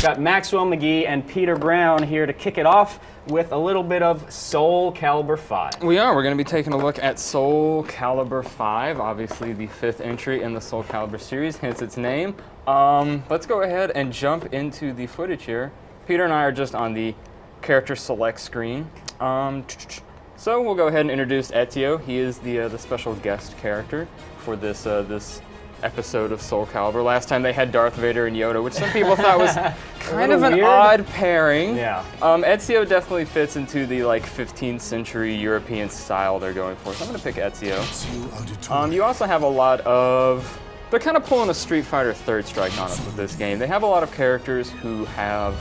Got Maxwell McGee and Peter Brown here to kick it off with a little bit of Soul Calibur 5. We are. We're going to be taking a look at Soul Calibur 5, obviously the 5th entry in the Soul Calibur series, hence its name. Let's go ahead and jump into the footage here. Peter and I are just on the character select screen. So we'll go ahead and introduce Ezio. He is the special guest character for this this episode of Soul Calibur. Last time they had Darth Vader and Yoda, which some people thought was kind of an weird. odd pairing. Yeah. Ezio definitely fits into the like 15th century European style they're going for, so I'm gonna pick Ezio. You also have a lot of, they're kind of pulling a Street Fighter Third Strike on us with this game. They have a lot of characters who have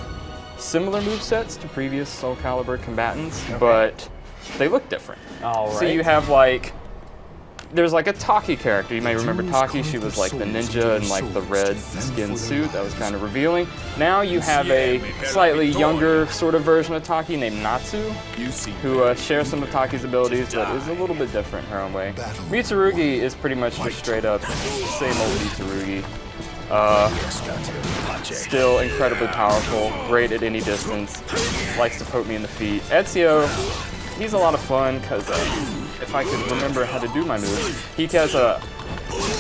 similar movesets to previous Soul Calibur combatants, but they look different. All right. So you have like, there's like a Taki character. You may remember Taki. She was like the ninja in like the red skin suit. That was kind of revealing. Now you have a slightly younger sort of version of Taki named Natsu, who shares some of Taki's abilities, but is a little bit different in her own way. Mitsurugi is pretty much just straight up same old Mitsurugi. Still incredibly powerful, great at any distance, likes to poke me in the feet. Ezio, he's a lot of fun because if I could remember how to do my moves, he has a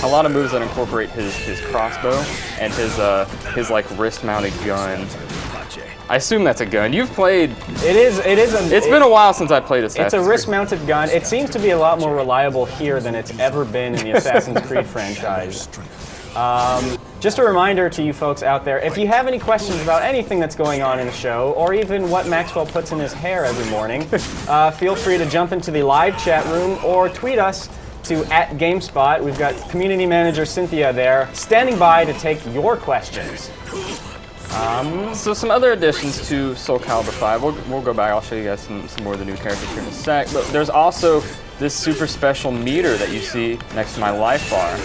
lot of moves that incorporate his crossbow and his like wrist-mounted gun. I assume that's a gun. You've played. It's been a while since I played Assassin's Creed. It's a wrist-mounted gun. It seems to be a lot more reliable here than it's ever been in the Assassin's Creed franchise. Just a reminder to you folks out there, if you have any questions about anything that's going on in the show, or even what Maxwell puts in his hair every morning, feel free to jump into the live chat room or tweet us to @GameSpot. We've got community manager Cynthia there, standing by to take your questions. So some other additions to Soul Calibur 5, we'll go back, I'll show you guys some more of the new characters here in a sec, but there's also this super special meter that you see next to my life bar.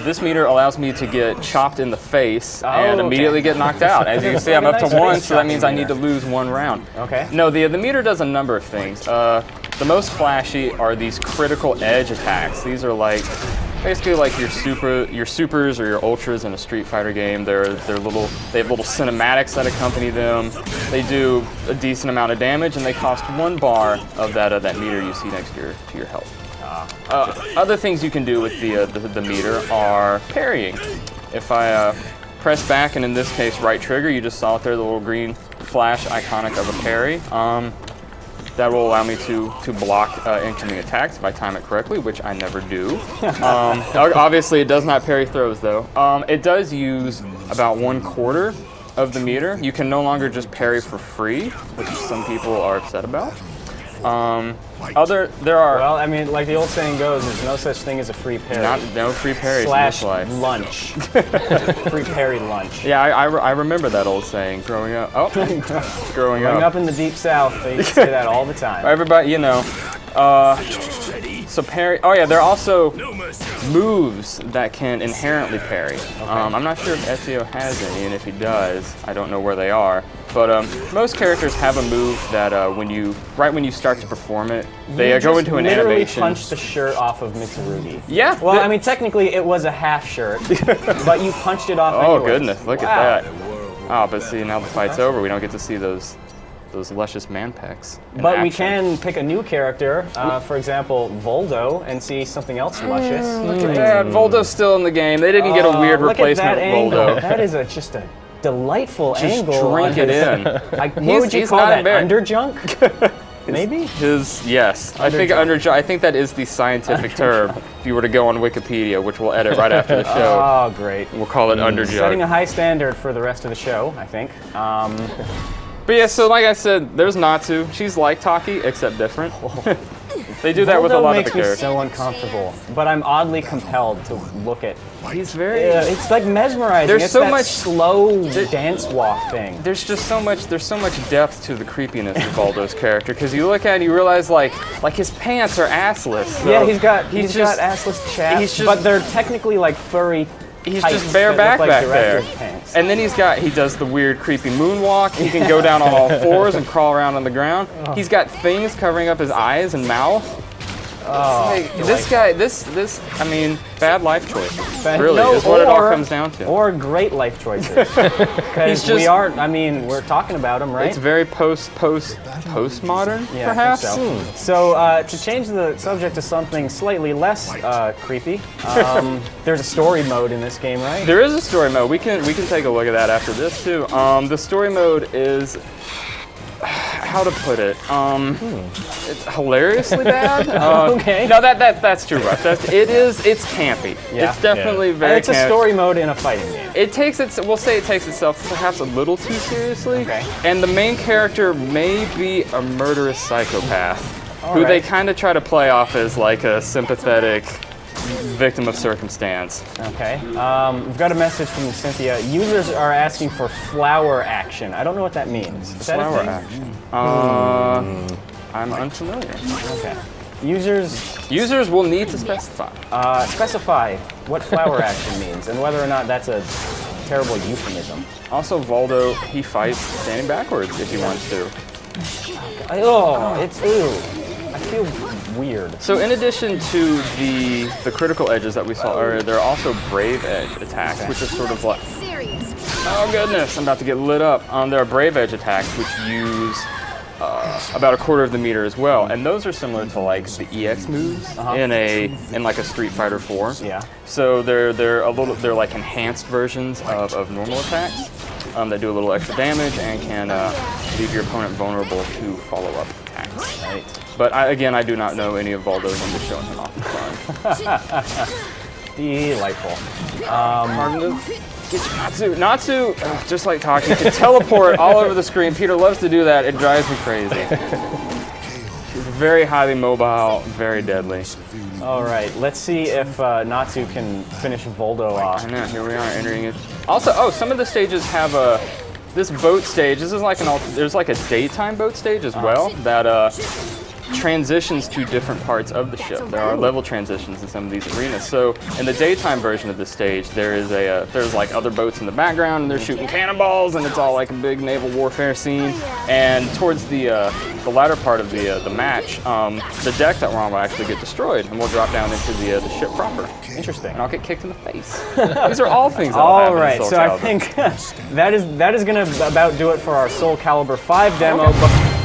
This meter allows me to get chopped in the face and immediately get knocked out. As you can see, I'm up to 1, so that means I need to lose 1 round. Okay. No, the meter does a number of things. The most flashy are these critical edge attacks. These are like basically like your supers or your ultras in a Street Fighter game. They have little cinematics that accompany them. They do a decent amount of damage, and they cost 1 bar of that meter you see next to your health. Other things you can do with the meter are parrying. If I press back, and in this case right trigger, you just saw it there, the little green flash iconic of a parry. That will allow me to block incoming attacks if I time it correctly, which I never do. Obviously it does not parry throws though. It does use about 1/4 of the meter. You can no longer just parry for free, which some people are upset about. Well, I mean, like the old saying goes, there's no such thing as a free parry. No free parries in / this life. lunch. Free parry lunch. Yeah, I remember that old saying growing up. Growing up in the deep south, they used to say that all the time. Everybody, you know. So parry. Oh yeah, there are also moves that can inherently parry. Okay. I'm not sure if Ezio has any, and if he does, I don't know where they are. But most characters have a move that right when you start to perform it, they go into an animation. You literally punch the shirt off of Mitsurugi. Yeah. Well, I mean, technically it was a half shirt, but you punched it off. Oh anyways. goodness, look at that. Oh, but see, now the fight's over. We don't get to see those luscious man pecs. But we can pick a new character, for example, Voldo, and see something else luscious. Look at that. Voldo's still in the game. They didn't get a weird replacement of Voldo. That is just a delightful angle. Just drink it in. What would you call that? Underjunk? Maybe? Yes. I think that is the scientific term if you were to go on Wikipedia, which we'll edit right after the show. Oh, great. We'll call it underjunk. Setting a high standard for the rest of the show, I think. But yeah, so like I said, there's Natsu. She's like Taki, except different. They do that with a lot of the characters. Makes me so uncomfortable, but I'm oddly compelled to look at. He's very. It's like mesmerizing. There's it's so that much slow dance walk thing. There's just so much. There's so much depth to the creepiness of Baldo's character because you look at it and you realize like his pants are assless. So yeah, he's got assless chaps, but they're technically like furry. He's just bare back there. Pants. And then he does the weird creepy moonwalk. He can go down on all 4s and crawl around on the ground. He's got things covering up his eyes and mouth. Oh, Like, this guy, I mean, bad life choices. Really, No, is what it all comes down to. Or great life choices. Because just- we are, I mean, we're talking about him, right? It's very postmodern, Yeah, perhaps. I think so. So to change the subject to something slightly less creepy, there's a story mode in this game, right? There is a story mode. We can take a look at that after this too. The story mode is, how to put it? It's hilariously bad. Okay. No, that's too rough. It's campy. Yeah. It's definitely very. It's a campy. story mode in a fighting game. We'll say it takes itself perhaps a little too seriously. Okay. And the main character may be a murderous psychopath, who right. they kind of try to play off as like a sympathetic victim of circumstance. Okay. We've got a message from Cynthia. Users are asking for flower action. I don't know what that means. Is that a Flower thing? action. I'm unfamiliar. Okay. Users Users will need to specify. specify what flower action means and whether or not that's a terrible euphemism. Also, Voldo, he fights standing backwards if he wants to. Oh, it's ew. I feel weird. So in addition to the critical edges that we saw earlier, there are also brave edge attacks, which are sort of like, oh goodness, I'm about to get lit up. There are brave edge attacks which use about a quarter of the meter as well, and those are similar to like the EX moves in like a Street Fighter 4. Yeah. So they're like enhanced versions of normal attacks that do a little extra damage and can leave your opponent vulnerable to follow-up attacks. Right. But I do not know any of Voldo's. I'm just showing him off for fun. Delightful. Get you, Natsu, just like talking, can teleport all over the screen. Peter loves to do that. It drives me crazy. She's very highly mobile, very deadly. All right, let's see if Natsu can finish Voldo off. I know, here we are entering it. Also, some of the stages have this boat stage. This is like there's like a daytime boat stage as well that transitions to different parts of the ship. There are level transitions in some of these arenas. So in the daytime version of this stage, there's like other boats in the background, and they're shooting cannonballs, and it's all like a big naval warfare scene. And towards the latter part of the match, the deck that we're on will actually get destroyed, and we'll drop down into the ship proper. Interesting. And I'll get kicked in the face. These are all things that will All happen in right, Soul so I Calibur. think that is going to about do it for our Soul Calibur 5 demo. But